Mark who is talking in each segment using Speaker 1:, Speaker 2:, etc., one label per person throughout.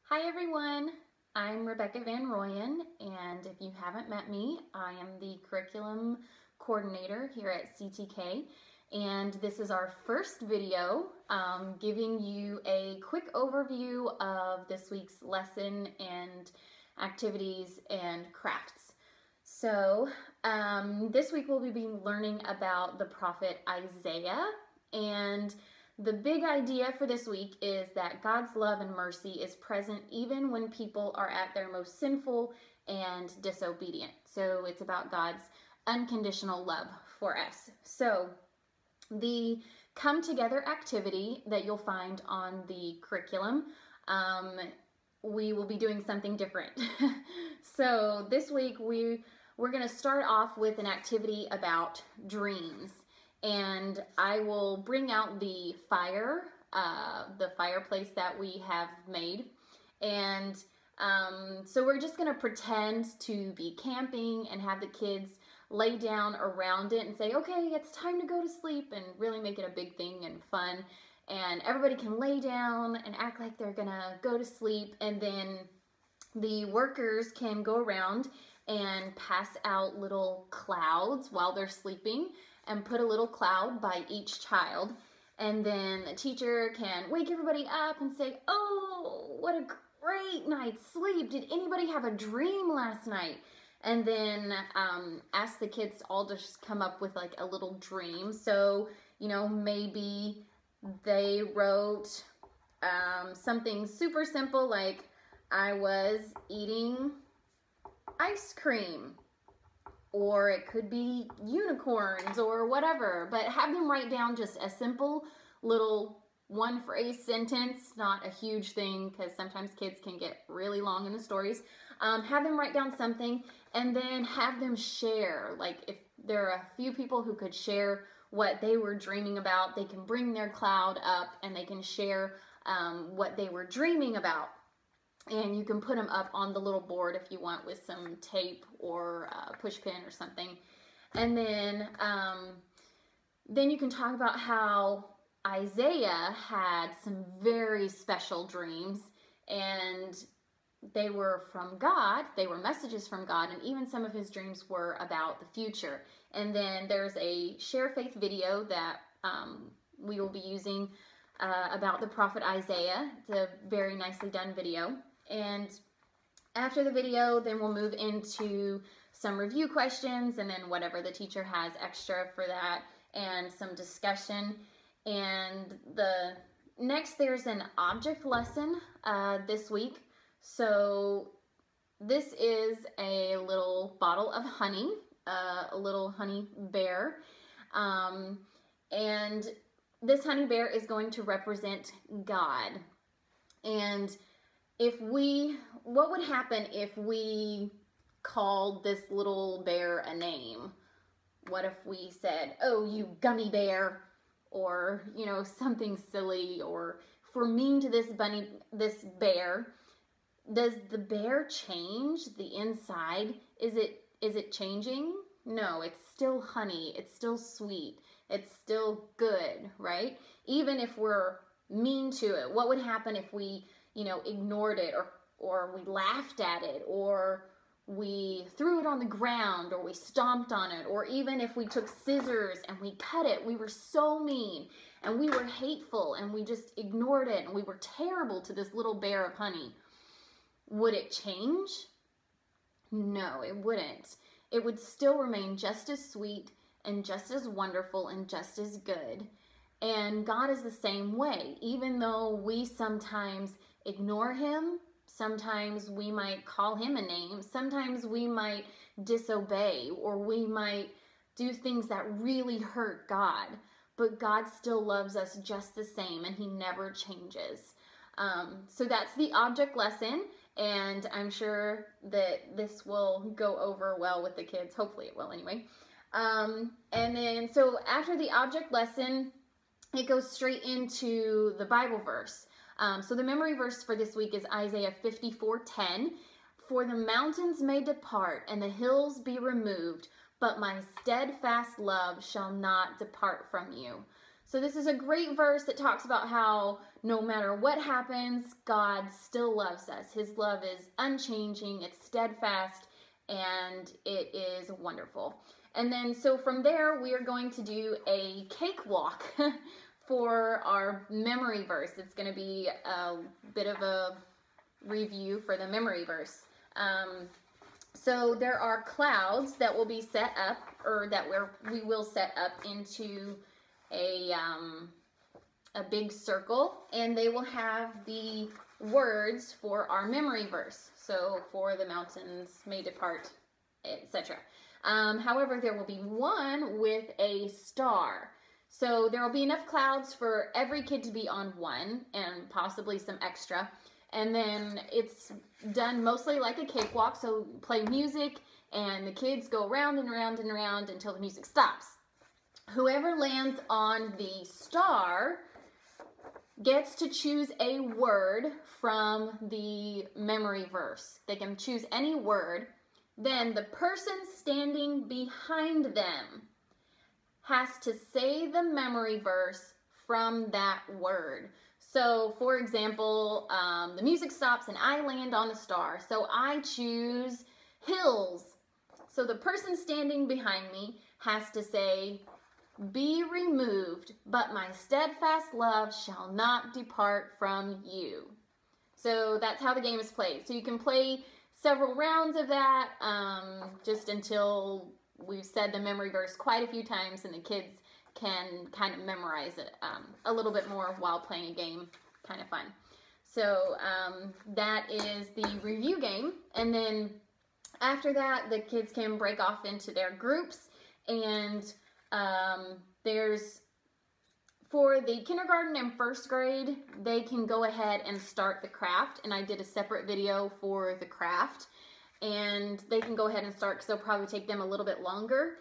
Speaker 1: Hi everyone, I'm Rebecca Van Royen, and if you haven't met me, I am the curriculum coordinator here at CTK, and this is our first video giving you a quick overview of this week's lesson and activities and crafts. So this week we'll be learning about the prophet Isaiah, and the big idea for this week is that God's love and mercy is present even when people are at their most sinful and disobedient. So it's about God's unconditional love for us. So the come together activity that you'll find on the curriculum, we will be doing something different. So this week we're going to start off with an activity about dreams. And I will bring out the fireplace that we have made. And so we're just going to pretend to be camping and have the kids lay down around it and say, okay, it's time to go to sleep, and really make it a big thing and fun. And everybody can lay down and act like they're going to go to sleep. And then the workers can go around and pass out little clouds while they're sleeping, and put a little cloud by each child. And then the teacher can wake everybody up and say, oh, what a great night's sleep. Did anybody have a dream last night? And then ask the kids to all just come up with like a little dream. So, you know, maybe they wrote something super simple like, I was eating ice cream. Or it could be unicorns or whatever, but have them write down just a simple little one phrase sentence, not a huge thing, because sometimes kids can get really long in the stories. Have them write down something, and then have them share. Like if there are a few people who could share what they were dreaming about, they can bring their cloud up and they can share what they were dreaming about. And you can put them up on the little board if you want, with some tape or push pin or something. And then you can talk about how Isaiah had some very special dreams, and they were from God. They were messages from God, and even some of his dreams were about the future. And then there's a Share Faith video that we will be using about the prophet Isaiah. It's a very nicely done video. And after the video, then we'll move into some review questions, and then whatever the teacher has extra for that, and some discussion. And there's an object lesson this week. So this is a little bottle of honey, a little honey bear. And this honey bear is going to represent God. And what would happen if we called this little bear a name? What if we said, oh, you gummy bear, or, you know, something silly, or if we're mean to this bear, does the bear change the inside? Is it changing? No, it's still honey, it's still sweet, it's still good, right? Even if we're mean to it, what would happen if we, you know, ignored it, or we laughed at it, or we threw it on the ground, or we stomped on it, or even if we took scissors and we cut it? We were so mean and we were hateful and we just ignored it and we were terrible to this little bear of honey. Would it change? No, it wouldn't. It would still remain just as sweet and just as wonderful and just as good. And God is the same way. Even though we sometimes ignore him, sometimes we might call him a name, sometimes we might disobey, or we might do things that really hurt God, but God still loves us just the same, and he never changes. So that's the object lesson, and I'm sure that this will go over well with the kids. Hopefully it will anyway. And then, so after the object lesson, it goes straight into the Bible verse. So the memory verse for this week is Isaiah 54:10. For the mountains may depart and the hills be removed, but my steadfast love shall not depart from you. So this is a great verse that talks about how no matter what happens, God still loves us. His love is unchanging, it's steadfast, and it is wonderful. And then, so from there, we are going to do a cakewalk for our memory verse. It's going to be a bit of a review for the memory verse. So there are clouds that will be set up, or that we will set up into a big circle, and they will have the words for our memory verse. So, for the mountains may depart, etc. However, there will be one with a star. So there will be enough clouds for every kid to be on one, and possibly some extra. And then it's done mostly like a cakewalk, so play music, and the kids go around and around and around until the music stops. Whoever lands on the star gets to choose a word from the memory verse. They can choose any word. Then the person standing behind them has to say the memory verse from that word. So, for example, the music stops and I land on a star. So I choose hills. So the person standing behind me has to say, "Be removed, but my steadfast love shall not depart from you." So that's how the game is played. So you can play several rounds of that, just until we've said the memory verse quite a few times and the kids can kind of memorize it a little bit more while playing a game. Kind of fun. So that is the review game. And then after that, the kids can break off into their groups, and for the kindergarten and first grade, they can go ahead and start the craft, and I did a separate video for the craft, and they can go ahead and start because it'll probably take them a little bit longer.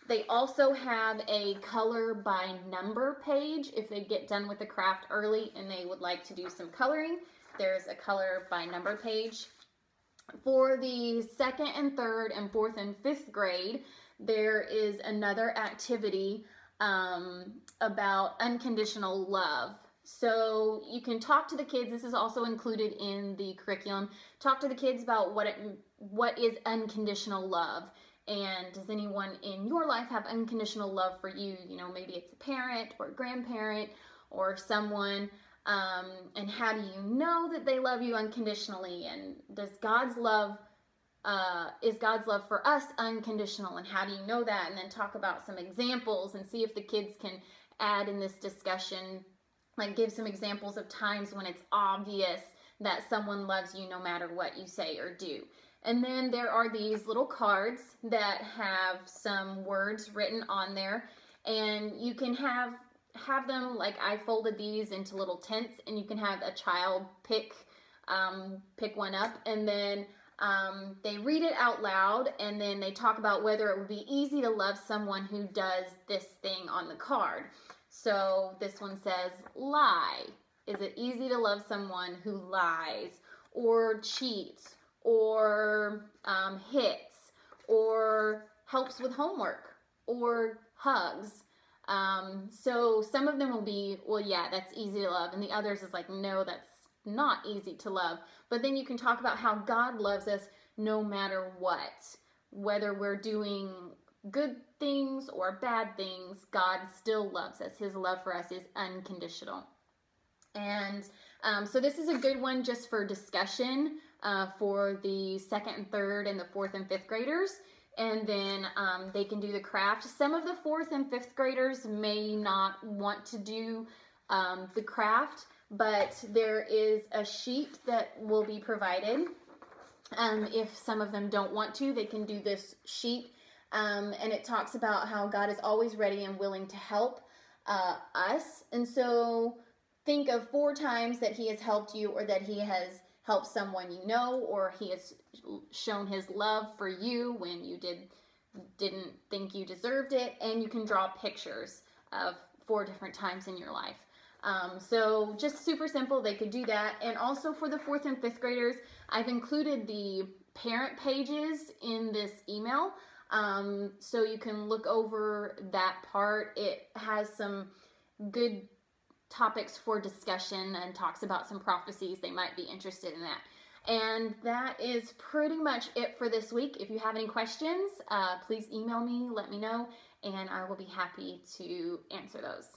Speaker 1: They also have a color by number page if they get done with the craft early and they would like to do some coloring. There's a color by number page. For the second and third and fourth and fifth grade, there is another activity about unconditional love. So you can talk to the kids. This is also included in the curriculum. Talk to the kids about what is unconditional love. And does anyone in your life have unconditional love for you? You know, maybe it's a parent or a grandparent or someone. And how do you know that they love you unconditionally? And does God's love, is God's love for us unconditional? And how do you know that? And then talk about some examples and see if the kids can add in this discussion, like give some examples of times when it's obvious that someone loves you no matter what you say or do. And then there are these little cards that have some words written on there, and you can have them, like I folded these into little tents, and you can have a child pick one up, and then they read it out loud, and then they talk about whether it would be easy to love someone who does this thing on the card. So this one says, lie. Is it easy to love someone who lies or cheats or hits or helps with homework or hugs? So some of them will be, well, yeah, that's easy to love. And the others is like, no, that's not easy to love. But then you can talk about how God loves us no matter what. Whether we're doing good things or bad things, God still loves us. His love for us is unconditional. And so this is a good one just for discussion for the second and third and the fourth and fifth graders. And then they can do the craft. Some of the fourth and fifth graders may not want to do the craft, but there is a sheet that will be provided. If some of them don't want to, they can do this sheet. And it talks about how God is always ready and willing to help us. And so think of 4 times that he has helped you, or that he has helped someone you know, or he has shown his love for you when you didn't think you deserved it. And you can draw pictures of 4 different times in your life. So just super simple, they could do that. And also for the 4th and 5th graders, I've included the parent pages in this email. So you can look over that part. It has some good topics for discussion and talks about some prophecies. They might be interested in that. And that is pretty much it for this week. If you have any questions, please email me, let me know, and I will be happy to answer those.